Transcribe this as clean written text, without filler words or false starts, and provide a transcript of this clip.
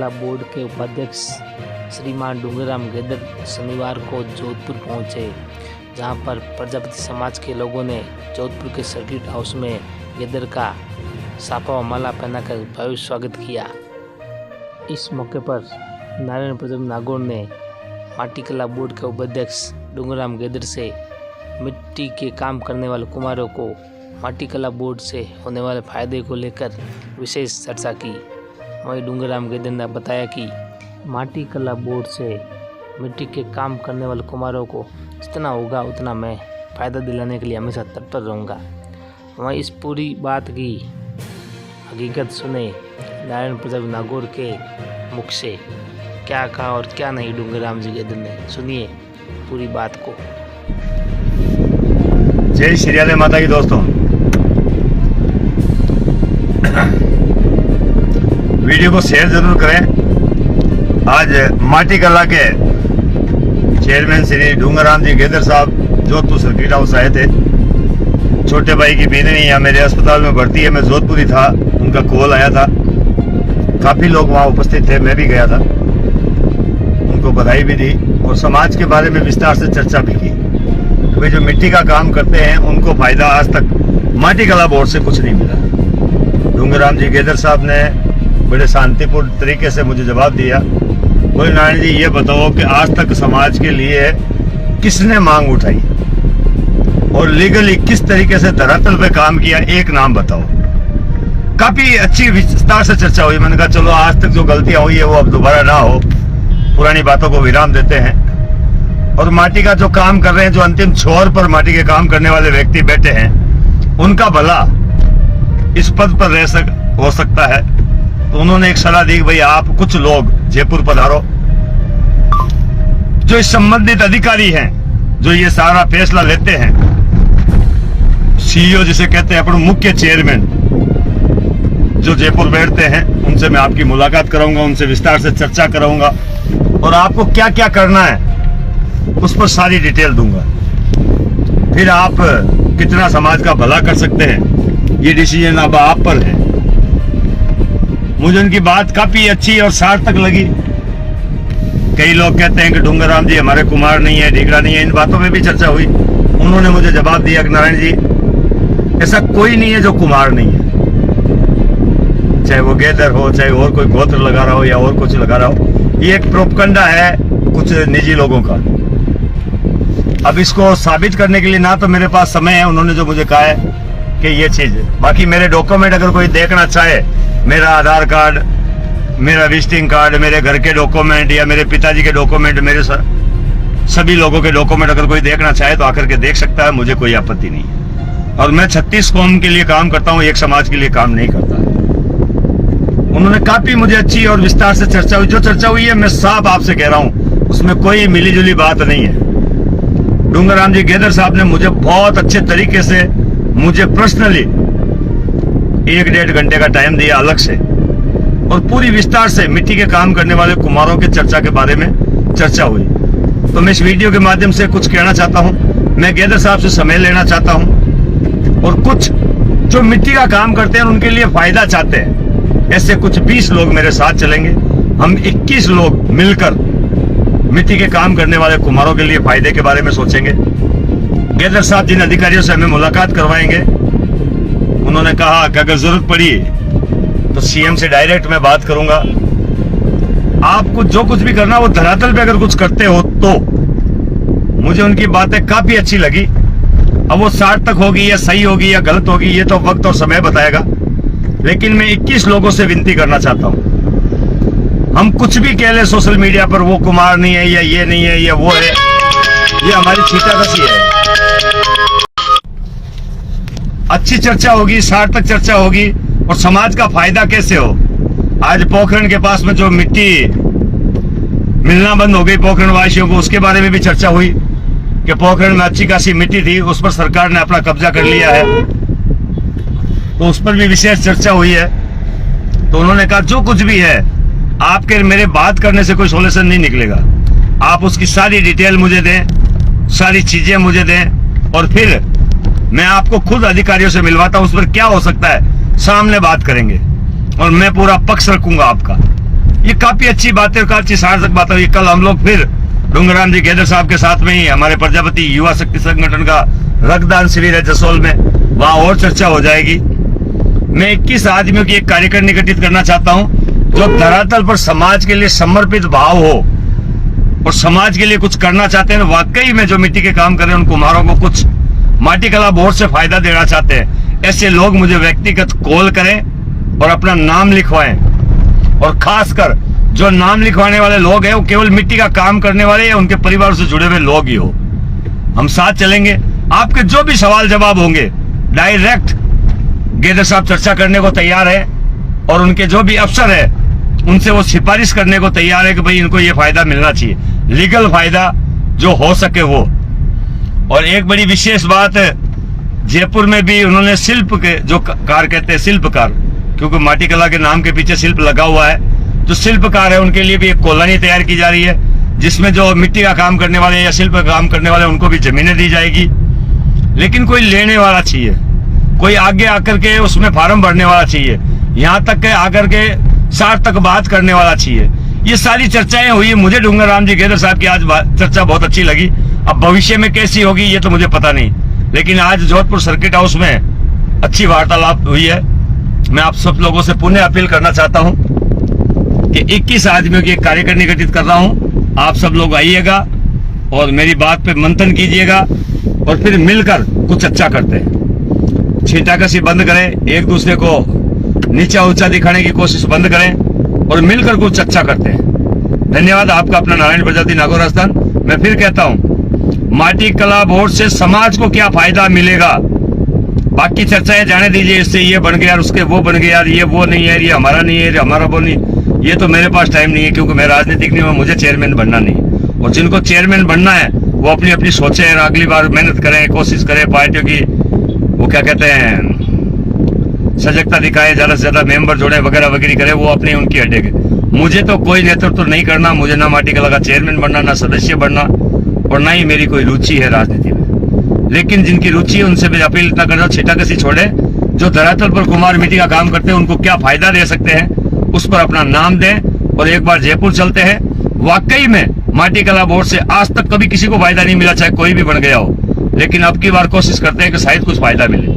कला बोर्ड के उपाध्यक्ष श्रीमान डूंगराम गेदर शनिवार को जोधपुर पहुंचे, जहां पर प्रजापति समाज के लोगों ने जोधपुर के सर्किट हाउस में गेदर का साफा व माला पहनाकर भव्य स्वागत किया। इस मौके पर नारायण प्रताप नागौर ने माटी कला बोर्ड के उपाध्यक्ष डूंगराम गेदर से मिट्टी के काम करने वाले कुम्हारों को माटी कला बोर्ड से होने वाले फायदे को लेकर विशेष चर्चा की। वहीं डूंगराम गेदर ने बताया कि माटी कला बोर्ड से मिट्टी के काम करने वाले कुम्हारों को जितना होगा उतना मैं फ़ायदा दिलाने के लिए हमेशा तत्पर रहूँगा। वहीं इस पूरी बात की हकीकत सुने नारायण प्रताप नागौर के मुख से क्या कहा और क्या नहीं डूंगराम जी गेदर ने, सुनिए पूरी बात को। जय श्री राधे माता की। दोस्तों, वीडियो को शेयर जरूर करें। आज माटी कला के चेयरमैन श्री डूंगराम जी गेदर साहब जोधपुर सर्किट हाउस आए थे। छोटे भाई की बीवी यहाँ मेरे अस्पताल में भर्ती है, मैं जोधपुर ही था, उनका कॉल आया था। काफी लोग वहाँ उपस्थित थे, मैं भी गया था, उनको बधाई भी दी और समाज के बारे में विस्तार से चर्चा भी की। वे जो मिट्टी का काम करते हैं उनको फायदा आज तक माटी कला बोर्ड से कुछ नहीं मिला। डूंगराम जी गेदर साहब ने बड़े शांतिपूर्ण तरीके से मुझे जवाब दिया। बोले नारायण जी, ये बताओ कि आज तक समाज के लिए किसने मांग उठाई और लीगली किस तरीके से धरातल पे काम किया, एक नाम बताओ। काफी अच्छी विस्तार से चर्चा हुई। मैंने कहा चलो आज तक जो गलतियां हुई है वो अब दोबारा ना हो, पुरानी बातों को विराम देते हैं और माटी का जो काम कर रहे हैं, जो अंतिम छोर पर माटी के काम करने वाले व्यक्ति बैठे हैं, उनका भला इस पद पर हो सकता है। तो उन्होंने एक सलाह दी, भाई आप कुछ लोग जयपुर पधारो, जो इस संबंधित अधिकारी हैं, जो ये सारा फैसला लेते हैं, सीईओ जिसे कहते हैं, अपने मुख्य चेयरमैन जो जयपुर बैठते हैं, उनसे मैं आपकी मुलाकात कराऊंगा, उनसे विस्तार से चर्चा कराऊंगा और आपको क्या क्या करना है उस पर सारी डिटेल दूंगा। फिर आप कितना समाज का भला कर सकते हैं, ये डिसीजन अब आप पर है। मुझे उनकी बात काफी अच्छी और सार्थक लगी। कई लोग कहते हैं कि डूंगराम जी हमारे कुमार नहीं है, ढीगरा नहीं है, इन बातों में भी चर्चा हुई। उन्होंने मुझे जवाब दिया कि नारायण जी, ऐसा कोई नहीं है जो कुमार नहीं है, चाहे वो गेदर हो, चाहे और कोई गोत्र लगा रहा हो या और कुछ लगा रहा हो। ये एक प्रोपगंडा है कुछ निजी लोगों का। अब इसको साबित करने के लिए ना तो मेरे पास समय है, उन्होंने जो मुझे कहा है कि ये चीज है। बाकी मेरे डॉक्यूमेंट अगर कोई देखना चाहे, मेरा आधार कार्ड, मेरा विजिटिंग कार्ड, मेरे घर के डॉक्यूमेंट या मेरे पिताजी के डॉक्यूमेंट, मेरे सभी लोगों के डॉक्यूमेंट अगर कोई देखना चाहे तो आकर के देख सकता है, मुझे कोई आपत्ति नहीं है। और मैं 36 कौम के लिए काम करता हूँ, एक समाज के लिए काम नहीं करता। उन्होंने काफी मुझे अच्छी और विस्तार से चर्चा हुई। जो चर्चा हुई है मैं साफ आपसे कह रहा हूँ, उसमें कोई मिली जुली बात नहीं है। डूंगराम जी गेदर साहब ने मुझे बहुत अच्छे तरीके से, मुझे पर्सनली 1-1.5 घंटे का टाइम दिया अलग से और पूरी विस्तार से मिट्टी के काम करने वाले कुम्हारों के चर्चा के बारे में चर्चा हुई। तो मैं इस वीडियो के माध्यम से कुछ कहना चाहता हूँ। मैं गेदर साहब से समय लेना चाहता हूँ और कुछ जो मिट्टी का काम करते हैं उनके लिए फायदा चाहते हैं, ऐसे कुछ 20 लोग मेरे साथ चलेंगे। हम 21 लोग मिलकर मिट्टी के काम करने वाले कुम्हारों के लिए फायदे के बारे में सोचेंगे। गेदर साहब जिन अधिकारियों से हमें मुलाकात करवाएंगे, उन्होंने कहा कि अगर जरूरत पड़ी तो सीएम से डायरेक्ट मैं बात करूंगा। आपको जो कुछ भी करना वो धरातल पे अगर कुछ करते हो तो। मुझे उनकी बातें काफी अच्छी लगी। अब वो सार्थक होगी या सही होगी या गलत होगी, ये तो वक्त और समय बताएगा। लेकिन मैं 21 लोगों से विनती करना चाहता हूं, हम कुछ भी कह ले सोशल मीडिया पर, वो कुमार नहीं है या ये नहीं है या वो है, ये हमारी छीटाकशी है। अच्छी चर्चा होगी, सार्थक चर्चा होगी और समाज का फायदा कैसे हो। आज पोखरण के पास में जो मिट्टी मिलना बंद हो गई पोखरण वासियों को, उसके बारे में भी चर्चा हुई कि पोखरण में अच्छी खासी मिट्टी थी, उस पर सरकार ने अपना कब्जा कर लिया है, तो उस पर भी विशेष चर्चा हुई है। तो उन्होंने कहा जो कुछ भी है, आपके मेरे बात करने से कोई सोल्यूशन नहीं निकलेगा, आप उसकी सारी डिटेल मुझे दें, सारी चीजें मुझे दें और फिर मैं आपको खुद अधिकारियों से मिलवाता हूं, उस पर क्या हो सकता है सामने बात करेंगे और मैं पूरा पक्ष रखूंगा आपका। ये काफी अच्छी बात है और काफी सार्थक बात है। कल हम लोग फिर डूंगराम जी गेदर साहब के साथ में ही हमारे प्रजापति युवा शक्ति संगठन का रक्तदान शिविर है जसोल में, वहां और चर्चा हो जाएगी। मैं 21 आदमियों की एक कार्यक्रम गठित करना चाहता हूं जो धरातल पर समाज के लिए समर्पित भाव हो और समाज के लिए कुछ करना चाहते हैं। वाकई में जो मिट्टी के काम कर रहे हैं उन कुम्हारों को कुछ माटी कला बोर्ड से फायदा देना चाहते हैं, ऐसे लोग मुझे व्यक्तिगत कॉल करें और अपना नाम लिखवाएं। और खासकर जो नाम लिखवाने वाले लोग हैं वो केवल मिट्टी का काम करने वाले या उनके परिवार से जुड़े हुए लोग ही हो। हम साथ चलेंगे। आपके जो भी सवाल जवाब होंगे डायरेक्ट गेदर साहब चर्चा करने को तैयार है और उनके जो भी अफसर है उनसे वो सिफारिश करने को तैयार है कि भाई इनको ये फायदा मिलना चाहिए, लीगल फायदा जो हो सके वो। और एक बड़ी विशेष बात है, जयपुर में भी उन्होंने शिल्प के जो कार कहते हैं शिल्पकार, क्योंकि माटी कला के नाम के पीछे शिल्प लगा हुआ है, जो शिल्पकार है उनके लिए भी एक कॉलोनी तैयार की जा रही है जिसमें जो मिट्टी का काम करने वाले या शिल्प का काम करने वाले उनको भी जमीनें दी जाएगी। लेकिन कोई लेने वाला चाहिए, कोई आगे आकर के उसमें फार्म भरने वाला चाहिए, यहाँ तक के आकर के सार्थक बात करने वाला चाहिए। ये सारी चर्चाएं हुई। मुझे डूंगराम जी गेदर साहब की आज चर्चा बहुत अच्छी लगी। अब भविष्य में कैसी होगी ये तो मुझे पता नहीं, लेकिन आज जोधपुर सर्किट हाउस में अच्छी वार्तालाप हुई है। मैं आप सब लोगों से पुनः अपील करना चाहता हूं कि 21 आदमियों की एक कार्यकारिणी गठित कर रहा हूं। आप सब लोग आइएगा और मेरी बात पे मंथन कीजिएगा और फिर मिलकर कुछ अच्छा करते हैं। छींटाकशी बंद करें, एक दूसरे को नीचा ऊंचा दिखाने की कोशिश बंद करें और मिलकर कुछ अच्छा करते हैं। धन्यवाद। आपका अपना नारायण प्रजापति नागौर राजस्थान। मैं फिर कहता हूं, माटी कला बोर्ड से समाज को क्या फायदा मिलेगा, बाकी चर्चाएं जाने दीजिए। इससे ये बन गया, उसके वो बन गया, ये वो नहीं है, ये हमारा नहीं है, ये हमारा वो नहीं। ये तो मेरे पास टाइम नहीं है क्योंकि मैं राजनीतिक नहीं हूं, मुझे चेयरमैन बनना नहीं। और जिनको चेयरमैन बनना है वो अपनी अपनी सोचें, अगली बार मेहनत करें, कोशिश करें, पार्टियों की वो क्या कहते हैं सजगता दिखाए, ज्यादा से ज्यादा मेंबर जोड़े वगैरह वगैरह करे, वो अपनी उनकी अड्डे के। मुझे तो कोई नेतृत्व नहीं करना, मुझे ना माटी कला का चेयरमैन बनना, ना सदस्य बनना, और ना ही मेरी कोई रुचि है राजनीति में। लेकिन जिनकी रुचि है उनसे भी अपील इतना करना, छींटाकशी छोड़े। जो धरातल पर कुम्हार मिट्टी का काम करते हैं उनको क्या फायदा दे सकते हैं उस पर अपना नाम दें और एक बार जयपुर चलते हैं। वाकई में माटी कला बोर्ड से आज तक कभी किसी को फायदा नहीं मिला, चाहे कोई भी बन गया हो, लेकिन अब की बार कोशिश करते हैं कि शायद कुछ फायदा मिले।